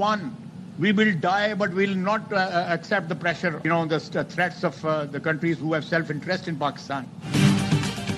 1। We will die, but we will not accept the pressure, the threats of the countries who have self-interest in Pakistan.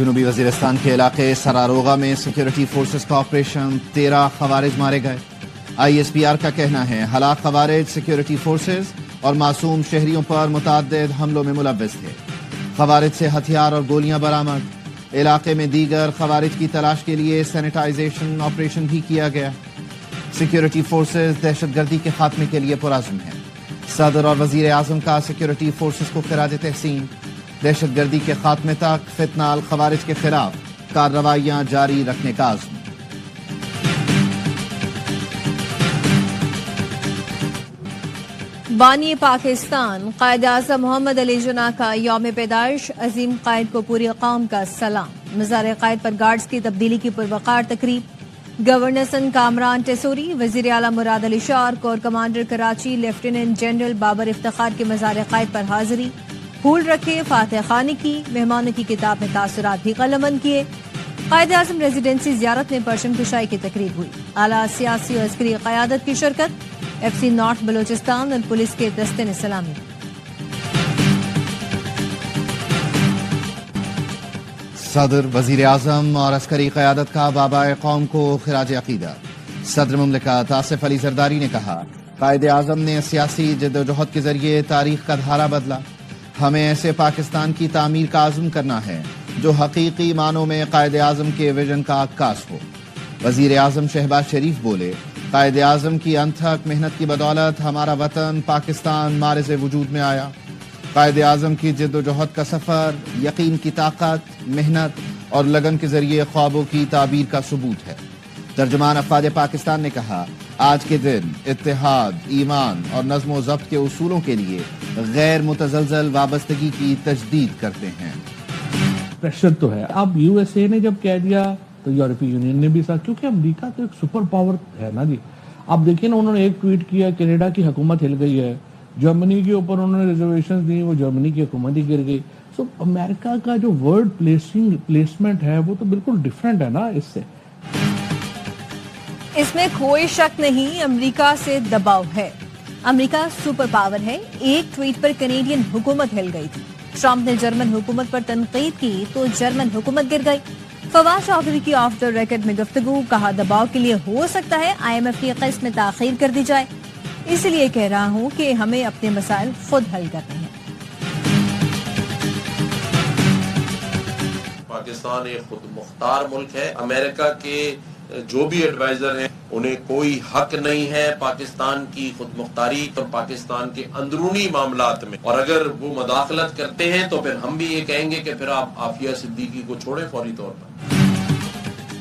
جنوبی وزیرستان کے علاقے سراروغا میں security forces کا operation, 13 خوارج مارے گئے۔ ISPR کا کہنا ہے ہلاک خوارج سیکیورٹی فورسز اور معصوم شہریوں پر متعدد حملوں میں ملوث تھے۔ خوارج سے ہتھیار اور گولیاں برآمد۔ علاقے میں دیگر خوارج کی تلاش کے لیے سینیٹائزیشن آپریشن بھی کیا گیا۔ سیکیورٹی فورسز دہشت گردی کے خاتمے کے لیے پرعزم ہیں۔ صدر اور وزیر اعظم کا سیکیورٹی فورسز کو خراج تحسین۔ دہشت گردی کے خاتمے تک فتنہ الخوارج کے خلاف کارروائیاں جاری رکھنے کا عزم۔ بانی پاکستان قائد اعظم محمد علی جناح کا یوم پیدائش، عظیم قائد کو پوری قوم کا سلام۔ مزار قائد پر گارڈز کی تبدیلی کی پروقار تقریب۔ گورنر سندھ کامران ٹیسوری، وزیر اعلیٰ Murad Ali Shah, corps commander Karachi lieutenant general Babar Iftikhar کی مزار قائد پر حاضری۔ پھول رکھے، فاتح خوانی کی، مہمانوں کی کتاب میں تاثرات بھی قلمبند کیے۔ قائد اعظم ریزیڈنسی زیارت میں پرچم کشائی کی تقریب ہوئی۔ اعلیٰ سیاسی اور عسکری قیادت کی شرکت۔ FC نارتھ بلوچستان اور پولیس کے دستے نے سلامی۔ صدر، وزیر اعظم اور عسکری قیادت کا بابائے قوم کو خراج عقیدت۔ صدر مملکت آصف علی زرداری نے کہا قائد اعظم نے سیاسی جدوجہد کے ذریعے تاریخ کا دھارا بدلا۔ ہمیں ایسے پاکستان کی تعمیر کا عزم کرنا ہے جو حقیقی معنوں میں قائد اعظم کے ویژن کا عکاس ہو۔ وزیر اعظم شہباز شریف بولے قائد اعظم کی انتھک محنت کی بدولت ہمارا وطن پاکستان معرض وجود میں آیا۔ قائد اعظم کی جد و جہد کا سفر یقین کی طاقت، محنت اور لگن کے ذریعے خوابوں کی تعبیر کا ثبوت ہے۔ ترجمان افواج پاکستان نے کہا آج کے دن اتحاد، ایمان اور نظم و ضبط کے اصولوں کے لیے غیر متزلزل وابستگی کی تجدید کرتے ہیں۔ پریشر تو ہے۔ اب USA نے جب کہہ دیا تو یورپی یونین نے بھی ساتھ، کیونکہ امریکہ تو ایک سپر پاور ہے نا جی۔ اب دیکھیں نا، انہوں نے ایک ٹویٹ کیا کینیڈا کی حکومت ہل گئی ہے، جرمنی کے اوپر انہوں نے ریزرویشن دی، وہ جرمنی کی حکومت ہی گر گئی۔ سو امریکہ کا جو ورڈ پلیسمنٹ ہے وہ تو بالکل ڈیفرنٹ ہے نا اس سے۔ اس میں کوئی شک نہیں، امریکہ سے دباؤ ہے۔ امریکہ سپر پاور ہے۔ ایک ٹویٹ پر کینیڈین حکومت ہل گئی تھی۔ ٹرمپ نے جرمن حکومت پر تنقید کی تو جرمن حکومت گر گئی۔ فواد چودھری کی آف دا ریکارڈ میں گفتگو، کہا دباؤ کے لیے ہو سکتا ہے IMF کی قسط میں تاخیر کر دی جائے، اس لیے کہہ رہا ہوں کہ ہمیں اپنے مسائل خود حل کرنے ہیں۔ پاکستان ایک خود مختار ملک ہے۔ امریکہ کے جو بھی ایڈوائزر ہیں انہیں کوئی حق نہیں ہے پاکستان کی خود مختاری اور پاکستان کے اندرونی معاملات میں، اور اگر وہ مداخلت کرتے ہیں تو پھر ہم بھی یہ کہیں گے کہ پھر آپ عافیہ صدیقی کو چھوڑیں فوری طور پر۔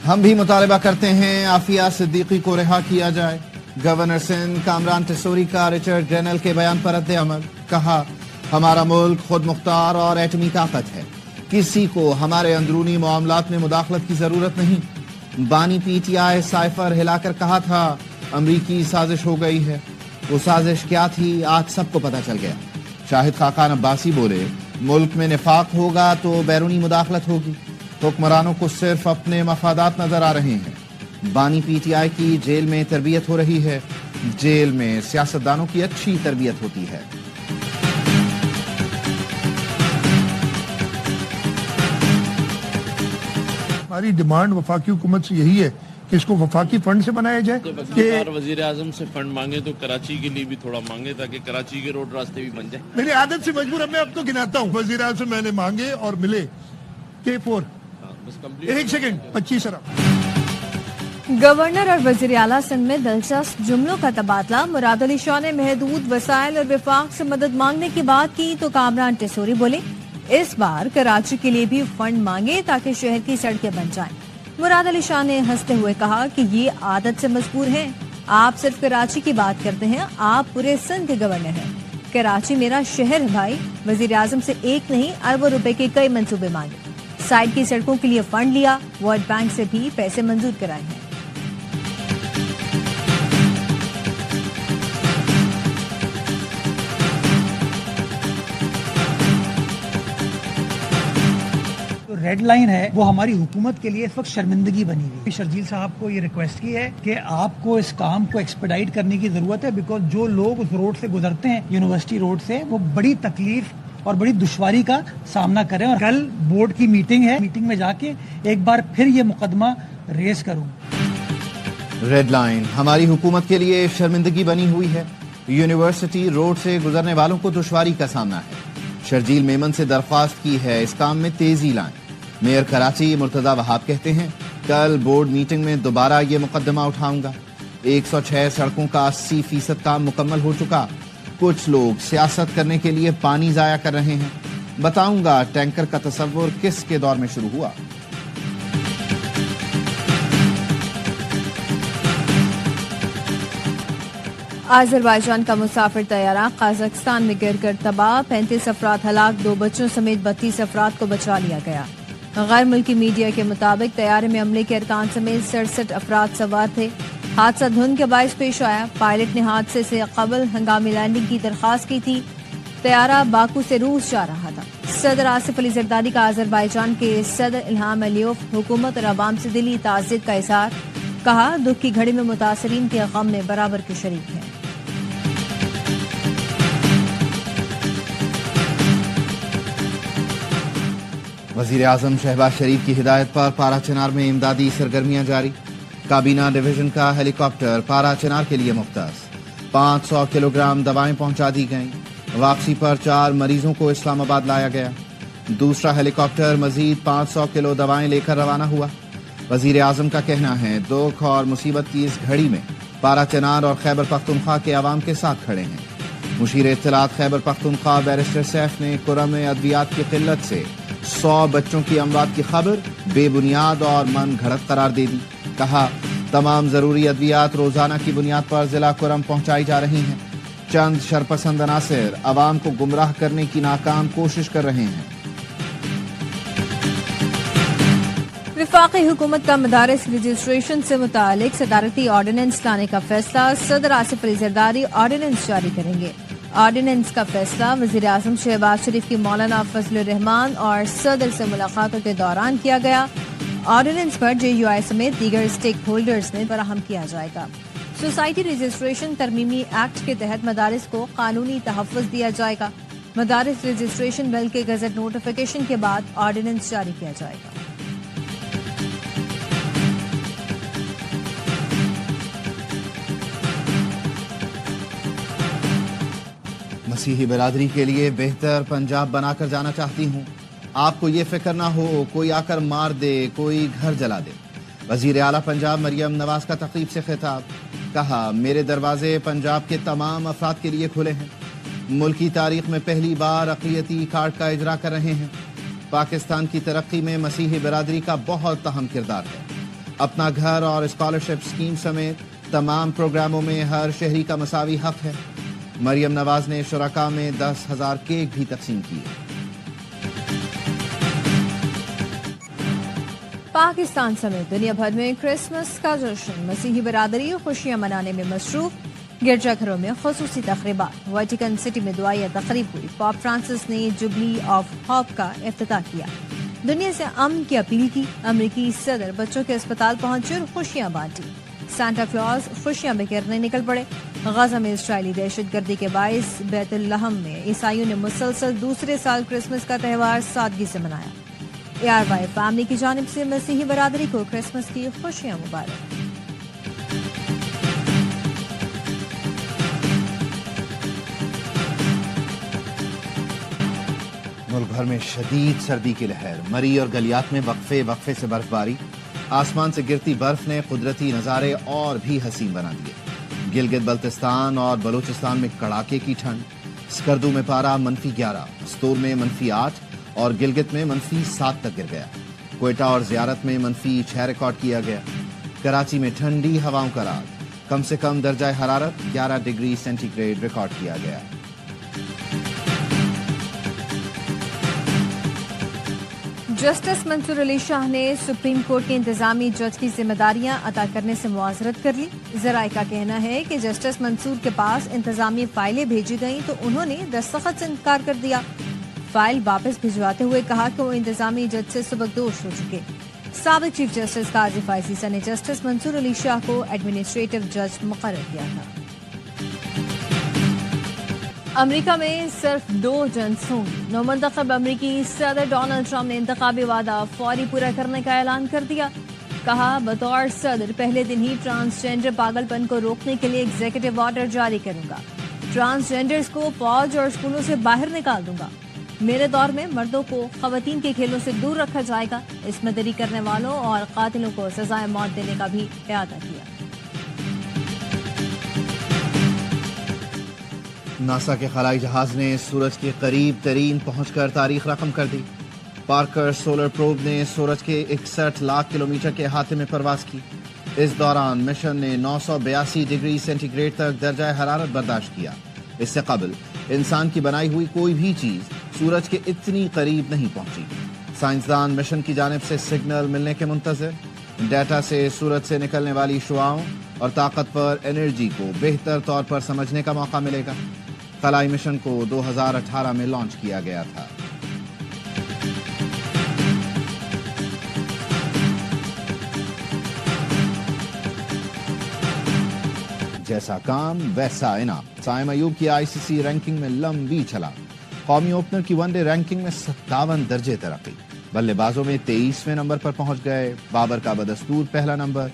ہم بھی مطالبہ کرتے ہیں عافیہ صدیقی کو رہا کیا جائے۔ گورنر سندھ کامران ٹیسوری کا رچرڈ گرینل کے بیان پر رد عمل، کہا ہمارا ملک خود مختار اور ایٹمی طاقت ہے، کسی کو ہمارے اندرونی معاملات میں مداخلت کی ضرورت نہیں۔ بانی PTI سائفر ہلا کر کہا تھا امریکی سازش ہو گئی ہے، وہ سازش کیا تھی آج سب کو پتہ چل گیا۔ شاہد خاقان عباسی بولے ملک میں نفاق ہوگا تو بیرونی مداخلت ہوگی، حکمرانوں کو صرف اپنے مفادات نظر آ رہے ہیں۔ بانی PTI کی جیل میں تربیت ہو رہی ہے، جیل میں سیاستدانوں کی اچھی تربیت ہوتی ہے۔ ہماری ڈیمانڈ وفاقی حکومت سے یہی ہے کہ اس کو وفاقی فنڈ سے بنایا جائے کہ وزیر اعظم سے فنڈ مانگے تو کراچی کے لیے بھی تھوڑا مانگے تاکہ کراچی کے روڈ راستے بھی بن جائیں۔ میری عادت سے مجبور میں اب تو گناتا ہوں، وزیر اعظم سے میں نے مانگے اور ملے K4 ایک سیکنڈ 25 ارب۔ گورنر اور وزیر اعلیٰ سندھ میں دلچسپ جملوں کا تبادلہ۔ مراد علی شاہ نے محدود وسائل اور وفاق سے مدد مانگنے کی بات کی تو کامران ٹیسوری بولے اس بار کراچی کے لیے بھی فنڈ مانگے تاکہ شہر کی سڑکیں بن جائیں۔ مراد علی شاہ نے ہنستے ہوئے کہا کہ یہ عادت سے مجبور ہیں، آپ صرف کراچی کی بات کرتے ہیں، آپ پورے سندھ کے گورنر ہیں۔ کراچی میرا شہر ہے بھائی۔ وزیر اعظم سے ایک نہیں اربوں روپے کے کئی منصوبے مانگے، سائڈ کی سڑکوں کے لیے فنڈ لیا، ورلڈ بینک سے بھی پیسے منظور کرائے ہیں۔ ریڈ لائن ہے وہ ہماری حکومت کے لیے اس وقت شرمندگی بنی ہوئی۔ شرجیل صاحب کو یہ ریکویسٹ کی ہے کہ آپ کو اس کام کو ایکسپیڈائٹ کرنے کی ضرورت ہے، بیکاز جو لوگ اس روڈ سے گزرتے ہیں یونیورسٹی روڈ سے وہ بڑی تکلیف اور بڑی دشواری کا سامنا کریں. اور کل بورڈ کی میٹنگ ہے, میٹنگ میں جا کے ایک بار پھر یہ مقدمہ ریز کروں. ریڈ لائن ہماری حکومت کے لیے شرمندگی بنی ہوئی ہے. یونیورسٹی روڈ سے گزرنے والوں کو دشواری کا سامنا ہے. شرجیل میمن سے درخواست کی ہے اس کام میں تیزی لائیں. میئر کراچی مرتضی وہاب کہتے ہیں کل بورڈ میٹنگ میں دوبارہ یہ مقدمہ اٹھاؤں گا. 106 سڑکوں کا 80% کام مکمل ہو چکا. کچھ لوگ سیاست کرنے کے لیے پانی ضائع کر رہے ہیں. بتاؤں گا ٹینکر کا تصور کس کے دور میں شروع ہوا. آذربائیجان کا مسافر طیارہ قازقستان میں گر کر تباہ. 35 افراد ہلاک, 2 بچوں سمیت 32 افراد کو بچا لیا گیا. غیر ملکی میڈیا کے مطابق طیارے میں عملے کے ارکان سمیت 67 افراد سوار تھے. حادثہ دھند کے باعث پیش آیا. پائلٹ نے حادثے سے قبل ہنگامی لینڈنگ کی درخواست کی تھی. طیارہ باکو سے روس جا رہا تھا. صدر آصف علی زرداری کا آذربائیجان کے صدر الہام علیوف حکومت اور عوام سے دلی تعزیت کا اظہار. کہا دکھ کی گھڑی میں متاثرین کے غم میں برابر کے شریک ہیں. وزیر اعظم شہباز شریف کی ہدایت پر پارا چنار میں امدادی سرگرمیاں جاری. کابینہ ڈویژن کا ہیلی کاپٹر پارا چنار کے لیے مختص. 500 کلو گرام دوائیں پہنچا دی گئیں. واپسی پر 4 مریضوں کو اسلام آباد لایا گیا. دوسرا ہیلی کاپٹر مزید 500 کلو دوائیں لے کر روانہ ہوا. وزیر اعظم کا کہنا ہے دکھ اور مصیبت کی اس گھڑی میں پارا چنار اور خیبر پختونخوا کے عوام کے ساتھ کھڑے ہیں. مشیر اطلاعات خیبر پختونخوا بیرسٹر سیف نے کرم ادویات کی قلت سے 100 بچوں کی اموات کی خبر بے بنیاد اور من گھڑت قرار دے دی. کہا تمام ضروری ادویات روزانہ کی بنیاد پر ضلع کرم پہنچائی جا رہی ہیں. چند شرپسند عناصر عوام کو گمراہ کرنے کی ناکام کوشش کر رہے ہیں. وفاقی حکومت کا مدارس رجسٹریشن سے متعلق صدارتی آرڈیننس لانے کا فیصلہ. صدر آصف علی زرداری آرڈیننس جاری کریں گے. آرڈیننس کا فیصلہ وزیر اعظم شہباز شریف کی مولانا فضل الرحمان اور صدر سے ملاقاتوں کے دوران کیا گیا. آرڈیننس پر JUI سمیت دیگر اسٹیک ہولڈرز نے فراہم کیا جائے گا. سوسائٹی رجسٹریشن ترمیمی ایکٹ کے تحت مدارس کو قانونی تحفظ دیا جائے گا. مدارس رجسٹریشن بل کے گزٹ نوٹیفیکیشن کے بعد آرڈیننس جاری کیا جائے گا. مسیحی برادری کے لیے بہتر پنجاب بنا کر جانا چاہتی ہوں. آپ کو یہ فکر نہ ہو کوئی آ کر مار دے, کوئی گھر جلا دے. وزیر اعلیٰ پنجاب مریم نواز کا تقریب سے خطاب. کہا میرے دروازے پنجاب کے تمام افراد کے لیے کھلے ہیں. ملکی تاریخ میں پہلی بار اقلیتی کارڈ کا اجرا کر رہے ہیں. پاکستان کی ترقی میں مسیحی برادری کا بہت اہم کردار ہے. اپنا گھر اور اسکالرشپ اسکیم سمیت تمام پروگراموں میں ہر شہری کا مساوی حق ہے. مریم نواز نے شرکاء میں 10,000 کیک بھی تقسیم کیے. پاکستان سمیت دنیا بھر میں کرسمس کا جشن. مسیحی برادری خوشیاں منانے میں مصروف. گرجا گھروں میں خصوصی تقریبات. ویٹیکن سٹی میں دعائیہ تقریب ہوئی. پاپ فرانسس نے جوبلی آف ہوپ کا افتتاح کیا. دنیا سے امن کی اپیل کی. امریکی صدر بچوں کے اسپتال پہنچے اور خوشیاں بانٹی. سانتا کلاز خوشیاں بکھیرنے نکل پڑے. غزہ میں اسرائیلی دہشت گردی کے باعث بیت الحم میں عیسائیوں نے مسلسل دوسرے سال کرسمس کا تہوار سادگی سے منایا. ARY فیملی کی جانب سے مسیحی برادری کو کرسمس کی خوشیاں مبارک. ملک بھر میں شدید سردی کی لہر. مری اور گلیات میں وقفے وقفے سے برف باری. آسمان سے گرتی برف نے قدرتی نظارے اور بھی حسین بنا دیے. گلگت بلتستان اور بلوچستان میں کڑاکے کی ٹھنڈ. اسکردو میں پارا -11, استور میں -8 اور گلگت میں -7 تک گر گیا. کوئٹہ اور زیارت میں -6 ریکارڈ کیا گیا. کراچی میں ٹھنڈی ہواؤں کا راج. کم سے کم درجہ حرارت 11 ڈگری سینٹی گریڈ ریکارڈ کیا گیا. جسٹس منصور علی شاہ نے سپریم کورٹ کے انتظامی جج کی ذمہ داریاں ادا کرنے سے معذرت کر لی. ذرائع کا کہنا ہے کہ جسٹس منصور کے پاس انتظامی فائلیں بھیجی گئیں تو انہوں نے دستخط سے انکار کر دیا. فائل واپس بھجواتے ہوئے کہا کہ وہ انتظامی جج سے سبکدوش ہو چکے. سابق چیف جسٹس قاضی فائز عیسیٰ نے جسٹس منصور علی شاہ کو ایڈمنسٹریٹو جج مقرر کیا تھا. امریکہ میں صرف 2 جنس ہوں گی۔ نومنتخب امریکی صدر ڈونلڈ ٹرمپ نے انتخابی وعدہ فوری پورا کرنے کا اعلان کر دیا۔ کہا بطور صدر پہلے دن ہی ٹرانسجینڈر پاگل پن کو روکنے کے لیے ایگزیکٹو آرڈر جاری کروں گا۔ ٹرانسجینڈرز کو فوج اور اسکولوں سے باہر نکال دوں گا۔ میرے دور میں مردوں کو خواتین کے کھیلوں سے دور رکھا جائے گا۔ اس میں دری کرنے والوں اور قاتلوں کو سزائے موت دینے کا بھی اعادہ کیا۔ ناسا کے خلائی جہاز نے سورج کے قریب ترین پہنچ کر تاریخ رقم کر دی۔ پارکر سولر پروب نے سورج کے 61 لاکھ کلومیٹر کے احاطے میں پرواز کی۔ اس دوران مشن نے 982 ڈگری سینٹی گریڈ تک درجہ حرارت برداشت کیا۔ اس سے قبل انسان کی بنائی ہوئی کوئی بھی چیز سورج کے اتنی قریب نہیں پہنچی۔ سائنسدان مشن کی جانب سے سگنل ملنے کے منتظر۔ ڈیٹا سے سورج سے نکلنے والی شعاؤں اور طاقتور انرجی کو بہتر طور پر سمجھنے کا موقع ملے گا۔ خلائی مشن کو 2018 میں لانچ کیا گیا تھا۔ جیسا کام ویسا انعام، سائم ایوب کی آئی سی سی رینکنگ میں لمبی چھلانگ۔ قومی اوپنر کی ون ڈے رینکنگ میں 57 درجے ترقی، بلے بازوں میں 23ویں نمبر پر پہنچ گئے۔ بابر کا بدستور پہلا نمبر،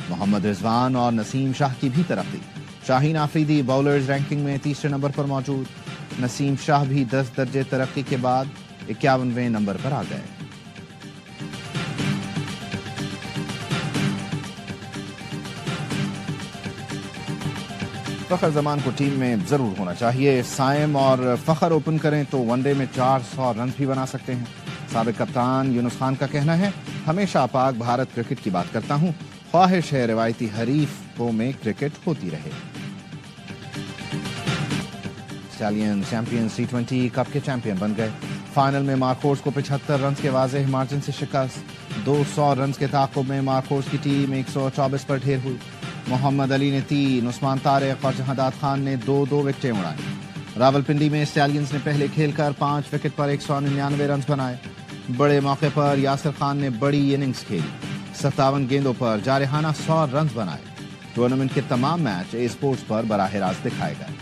محمد رضوان اور نسیم شاہ کی بھی ترقی۔ شاہین آفریدی باؤلرز رینکنگ میں تیسرے نمبر پر موجود، نسیم شاہ بھی 10 درجے ترقی کے بعد 51ویں نمبر پر آ گئے۔ فخر زمان کو ٹیم میں ضرور ہونا چاہیے۔ سائم اور فخر اوپن کریں تو ون ڈے میں 400 رنز بھی بنا سکتے ہیں۔ سابق کپتان یونس خان کا کہنا ہے، ہمیشہ پاک بھارت کرکٹ کی بات کرتا ہوں، خواہش ہے روایتی حریفوں میں کرکٹ ہوتی رہے۔ اسٹیلین چیمپئنز T20 کپ کے چیمپئن بن گئے۔ فائنل میں مارکوس کو 75 رنز کے واضح مارجن سے شکست۔ 200 رنز کے تعاقب میں مارکوس کی ٹیم 124 پر ڈھیر ہوئی۔ محمد علی نے 3، عثمان طارق اور جہادات خان نے 2 وکٹیں اڑائیں۔ راولپنڈی میں اسٹیلینز نے پہلے کھیل کر 5 وکٹ پر 199 رنز بنائے۔ بڑے موقع پر یاسر خان نے بڑی اننگز کھیلی، 57 گیندوں پر جارحانہ 100 رنز بنائے۔ ٹورنامنٹ کے تمام میچ اے اسپورٹس پر براہ راست دکھائے گئے۔